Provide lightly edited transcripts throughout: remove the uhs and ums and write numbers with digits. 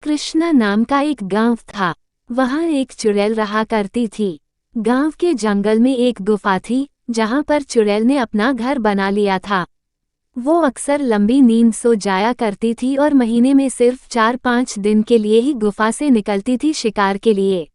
कृष्णा नाम का एक गांव था। वहां एक चुड़ैल रहा करती थी। गांव के जंगल में एक गुफा थी जहां पर चुड़ैल ने अपना घर बना लिया था। वो अक्सर लंबी नींद सो जाया करती थी और महीने में सिर्फ 4-5 दिन के लिए ही गुफा से निकलती थी शिकार के लिए।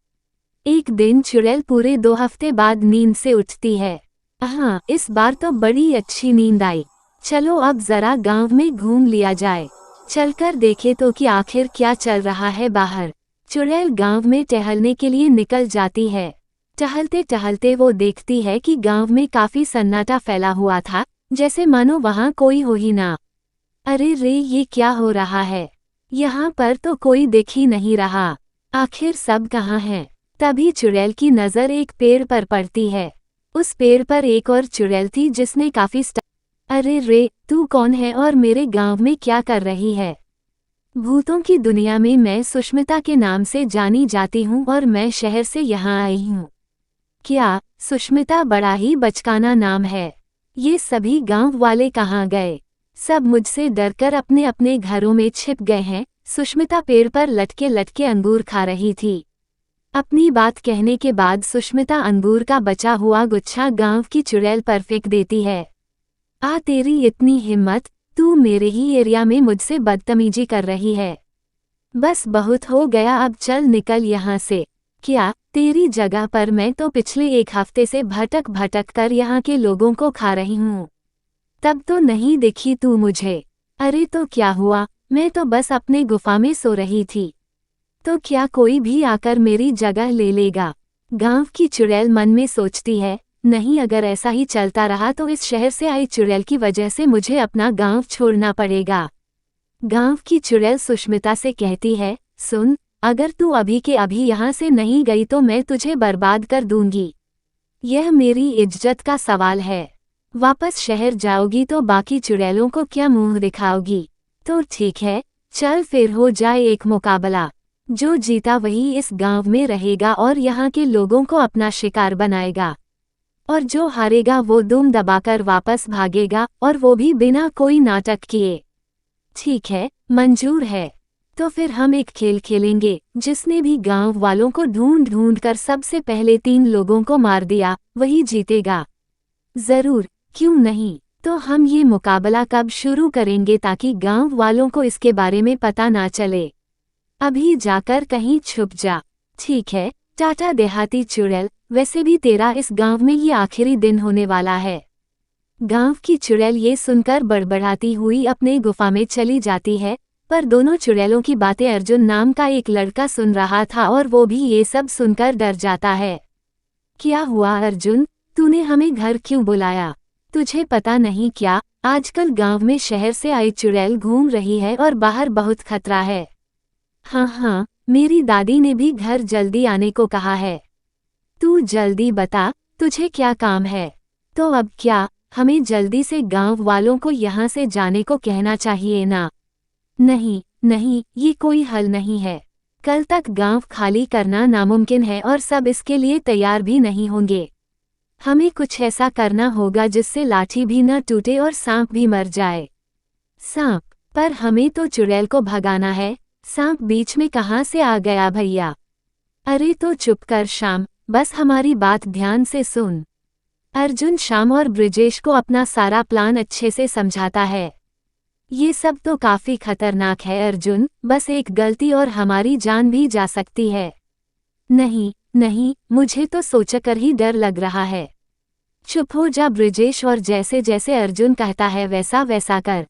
एक दिन चुड़ैल पूरे 2 हफ्ते बाद नींद से उठती है। हाँ, इस बार तो बड़ी अच्छी नींद आई। चलो अब जरा गांव में घूम लिया जाए। चलकर देखे तो कि आखिर क्या चल रहा है बाहर। चुड़ैल गांव में टहलने के लिए निकल जाती है। टहलते टहलते वो देखती है कि गांव में काफी सन्नाटा फैला हुआ था, जैसे मानो वहां कोई हो ही ना। अरे रे, ये क्या हो रहा है? यहाँ पर तो कोई दिख ही नहीं रहा। आखिर सब कहाँ हैं? तभी चुड़ैल की नजर एक पेड़ पर पड़ती है। उस पेड़ पर एक और चुड़ैल थी जिसने काफी अरे रे, तू कौन है और मेरे गांव में क्या कर रही है? भूतों की दुनिया में मैं सुष्मिता के नाम से जानी जाती हूँ और मैं शहर से यहाँ आई हूँ। क्या? सुष्मिता बड़ा ही बचकाना नाम है। ये सभी गांव वाले कहाँ गए? सब मुझसे डरकर अपने अपने घरों में छिप गए हैं। सुष्मिता पेड़ पर लटके लटके अंगूर खा रही थी। अपनी बात कहने के बाद सुष्मिता अंगूर का बचा हुआ गुच्छा गांव की चुड़ैल पर फेंक देती है। आ, तेरी इतनी हिम्मत, तू मेरे ही एरिया में मुझसे बदतमीजी कर रही है। बस बहुत हो गया, अब चल निकल यहाँ से। क्या? तेरी जगह पर मैं तो पिछले 1 हफ्ते से भटक भटक कर यहाँ के लोगों को खा रही हूँ। तब तो नहीं दिखी तू मुझे। अरे तो क्या हुआ, मैं तो बस अपने गुफा में सो रही थी। तो क्या कोई भी आकर मेरी जगह ले लेगा? गांव की चुड़ैल मन में सोचती है, नहीं, अगर ऐसा ही चलता रहा तो इस शहर से आई चुड़ैल की वजह से मुझे अपना गांव छोड़ना पड़ेगा। गांव की चुड़ैल सुष्मिता से कहती है, सुन, अगर तू अभी के अभी यहाँ से नहीं गई तो मैं तुझे बर्बाद कर दूंगी। यह मेरी इज्जत का सवाल है। वापस शहर जाओगी तो बाकी चुड़ैलों को क्या मुंह दिखाओगी? तो ठीक है, चल फिर हो जाए एक मुकाबला। जो जीता वही इस गांव में रहेगा और यहाँ के लोगों को अपना शिकार बनाएगा, और जो हारेगा वो दुम दबाकर वापस भागेगा, और वो भी बिना कोई नाटक किए। ठीक है, मंजूर है। तो फिर हम एक खेल खेलेंगे। जिसने भी गांव वालों को ढूंढ ढूंढ कर सबसे पहले 3 लोगों को मार दिया वही जीतेगा। जरूर, क्यों नहीं। तो हम ये मुकाबला कब शुरू करेंगे ताकि गांव वालों को इसके बारे में पता ना चले? अभी जाकर कहीं छुप जा। ठीक है, टाटा देहाती चुड़ैल, वैसे भी तेरा इस गांव में ये आखिरी दिन होने वाला है। गांव की चुड़ैल ये सुनकर बड़बड़ाती हुई अपने गुफा में चली जाती है, पर दोनों चुड़ैलों की बातें अर्जुन नाम का एक लड़का सुन रहा था और वो भी ये सब सुनकर डर जाता है। क्या हुआ अर्जुन, तूने हमें घर क्यों बुलाया? तुझे पता नहीं क्या, आजकल गांव में शहर से आई चुड़ैल घूम रही है और बाहर बहुत खतरा है। हाँ, मेरी दादी ने भी घर जल्दी आने को कहा है। तू जल्दी बता, तुझे क्या काम है? तो अब क्या, हमें जल्दी से गांव वालों को यहाँ से जाने को कहना चाहिए ना? नहीं, ये कोई हल नहीं है। कल तक गांव खाली करना नामुमकिन है और सब इसके लिए तैयार भी नहीं होंगे। हमें कुछ ऐसा करना होगा जिससे लाठी भी न टूटे और सांप भी मर जाए। सांप? पर हमें तो चुड़ैल को भगाना है, सांप बीच में कहाँ से आ गया भैया? अरे तो चुप कर श्याम, बस हमारी बात ध्यान से सुन। अर्जुन श्याम और ब्रिजेश को अपना सारा प्लान अच्छे से समझाता है। ये सब तो काफी खतरनाक है अर्जुन, बस एक गलती और हमारी जान भी जा सकती है। नहीं, मुझे तो सोचकर ही डर लग रहा है। चुप हो जा ब्रिजेश, और जैसे जैसे अर्जुन कहता है वैसा वैसा कर।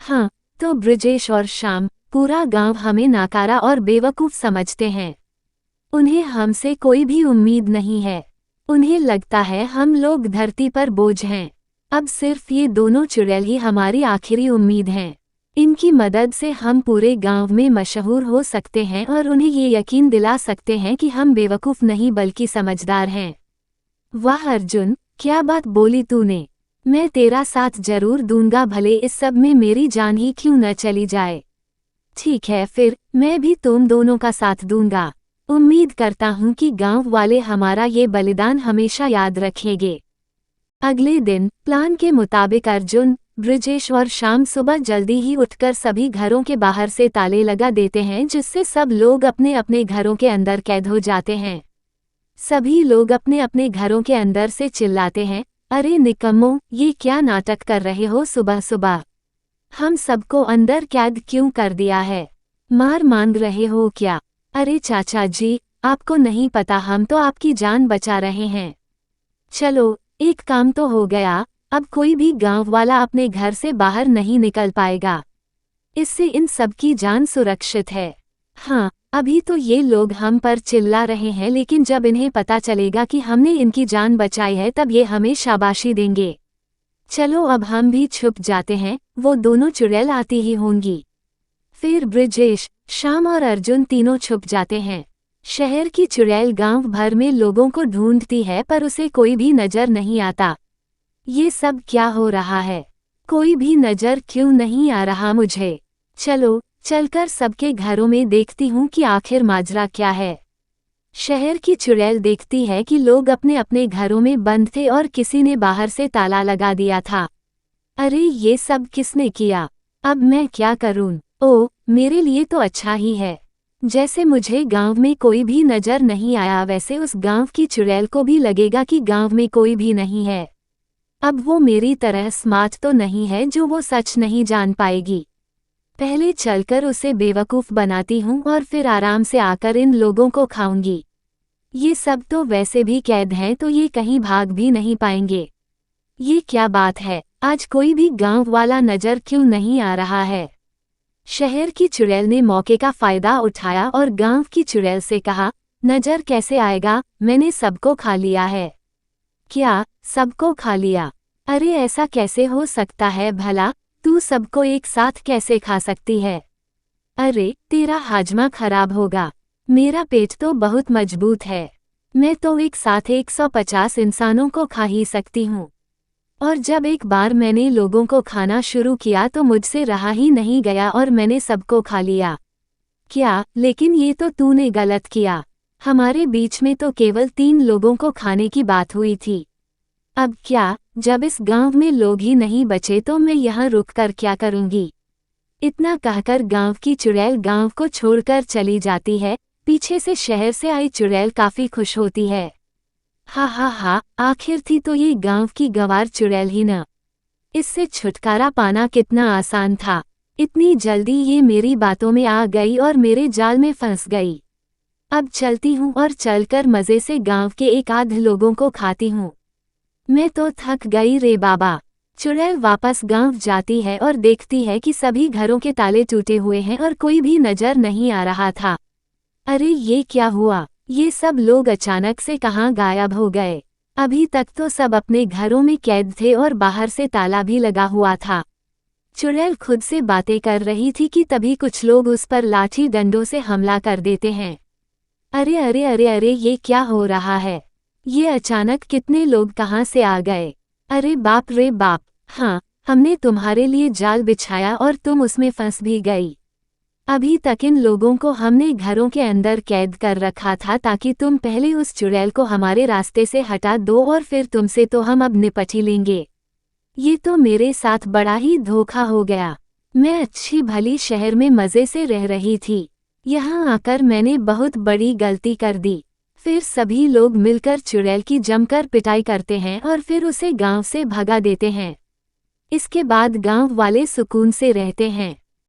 हाँ, तो ब्रिजेश और श्याम, पूरा गांव हमें नाकारा और बेवकूफ समझते हैं। उन्हें हमसे कोई भी उम्मीद नहीं है। उन्हें लगता है हम लोग धरती पर बोझ हैं। अब सिर्फ ये दोनों चुड़ैल ही हमारी आखिरी उम्मीद हैं। इनकी मदद से हम पूरे गांव में मशहूर हो सकते हैं और उन्हें ये यकीन दिला सकते हैं कि हम बेवकूफ नहीं बल्कि समझदार हैं। वाह अर्जुन, क्या बात बोली तूने। मैं तेरा साथ जरूर दूंगा, भले इस सब में मेरी जान ही क्यों न चली जाए। ठीक है, फिर मैं भी तुम दोनों का साथ दूंगा। उम्मीद करता हूँ कि गांव वाले हमारा ये बलिदान हमेशा याद रखेंगे। अगले दिन प्लान के मुताबिक अर्जुन, ब्रिजेश और शाम सुबह जल्दी ही उठकर सभी घरों के बाहर से ताले लगा देते हैं, जिससे सब लोग अपने अपने घरों के अंदर कैद हो जाते हैं। सभी लोग अपने अपने घरों के अंदर से चिल्लाते हैं, अरे निकम्मो, ये क्या नाटक कर रहे हो सुबह सुबह? हम सबको अंदर कैद क्यों कर दिया है? मार मांग रहे हो क्या? अरे चाचा जी, आपको नहीं पता, हम तो आपकी जान बचा रहे हैं। चलो, एक काम तो हो गया, अब कोई भी गांव वाला अपने घर से बाहर नहीं निकल पाएगा। इससे इन सबकी जान सुरक्षित है। हाँ, अभी तो ये लोग हम पर चिल्ला रहे हैं, लेकिन जब इन्हें पता चलेगा कि हमने इनकी जान बचाई है तब ये हमें शाबाशी देंगे। चलो अब हम भी छुप जाते हैं, वो दोनों चुड़ैल आती ही होंगी। फिर ब्रिजेश, शाम और अर्जुन तीनों छुप जाते हैं। शहर की चुड़ैल गांव भर में लोगों को ढूंढती है पर उसे कोई भी नजर नहीं आता। ये सब क्या हो रहा है? कोई भी नजर क्यों नहीं आ रहा मुझे? चलो, चलकर सबके घरों में देखती हूँ कि आखिर माजरा क्या है। शहर की चुड़ैल देखती है कि लोग अपने अपने घरों में बंद थे और किसी ने बाहर से ताला लगा दिया था। अरे ये सब किसने किया? अब मैं क्या करूं? ओह, मेरे लिए तो अच्छा ही है। जैसे मुझे गांव में कोई भी नजर नहीं आया, वैसे उस गांव की चुड़ैल को भी लगेगा कि गांव में कोई भी नहीं है। अब वो मेरी तरह स्मार्ट तो नहीं है जो वो सच नहीं जान पाएगी। पहले चलकर उसे बेवकूफ़ बनाती हूँ और फिर आराम से आकर इन लोगों को खाऊंगी। ये सब तो वैसे भी कैद हैं, तो ये कहीं भाग भी नहीं पाएंगे। ये क्या बात है, आज कोई भी गांव वाला नजर क्यों नहीं आ रहा है? शहर की चुड़ैल ने मौके का फायदा उठाया और गांव की चुड़ैल से कहा, नजर कैसे आएगा, मैंने सबको खा लिया है। क्या, सबको खा लिया? अरे ऐसा कैसे हो सकता है भला? तू सबको एक साथ कैसे खा सकती है? अरे, तेरा हाजमा खराब होगा। मेरा पेट तो बहुत मजबूत है। मैं तो एक साथ 150 इंसानों को खा ही सकती हूँ। और जब एक बार मैंने लोगों को खाना शुरू किया तो मुझसे रहा ही नहीं गया और मैंने सबको खा लिया। क्या, लेकिन ये तो तूने गलत किया। हमारे बीच में तो केवल 3 लोगों को खाने की बात हुई थी। अब क्या, जब इस गांव में लोग ही नहीं बचे तो मैं यहाँ रुककर क्या करूँगी? इतना कहकर गांव की चुड़ैल गांव को छोड़कर चली जाती है। पीछे से शहर से आई चुड़ैल काफी खुश होती है। हा हा हा, आखिर थी तो ये गांव की गंवार चुड़ैल ही न। इससे छुटकारा पाना कितना आसान था। इतनी जल्दी ये मेरी बातों में आ गई और मेरे जाल में फंस गई। अब चलती हूँ और चलकर मज़े से गांव के एक आध लोगों को खाती हूँ। मैं तो थक गई रे बाबा। चुड़ैल वापस गांव जाती है और देखती है कि सभी घरों के ताले टूटे हुए हैं और कोई भी नजर नहीं आ रहा था। अरे ये क्या हुआ? ये सब लोग अचानक से कहाँ गायब हो गए? अभी तक तो सब अपने घरों में कैद थे और बाहर से ताला भी लगा हुआ था। चुड़ैल खुद से बातें कर रही थी कि तभी कुछ लोग उस पर लाठी डंडों से हमला कर देते हैं। अरे अरे अरे अरे, ये क्या हो रहा है? ये अचानक कितने लोग कहाँ से आ गए? अरे बाप रे बाप! हाँ, हमने तुम्हारे लिए जाल बिछाया और तुम उसमें फंस भी गई। अभी तक इन लोगों को हमने घरों के अंदर कैद कर रखा था ताकि तुम पहले उस चुड़ैल को हमारे रास्ते से हटा दो और फिर तुमसे तो हम अब निपट ही लेंगे। ये तो मेरे साथ बड़ा ही धोखा हो गया। मैं अच्छी भली शहर में मज़े से रह रही थी, यहाँ आकर मैंने बहुत बड़ी गलती कर दी। फिर सभी लोग मिलकर चुड़ैल की जमकर पिटाई करते हैं और फिर उसे गांव से भगा देते हैं। इसके बाद गांव वाले सुकून से रहते हैं।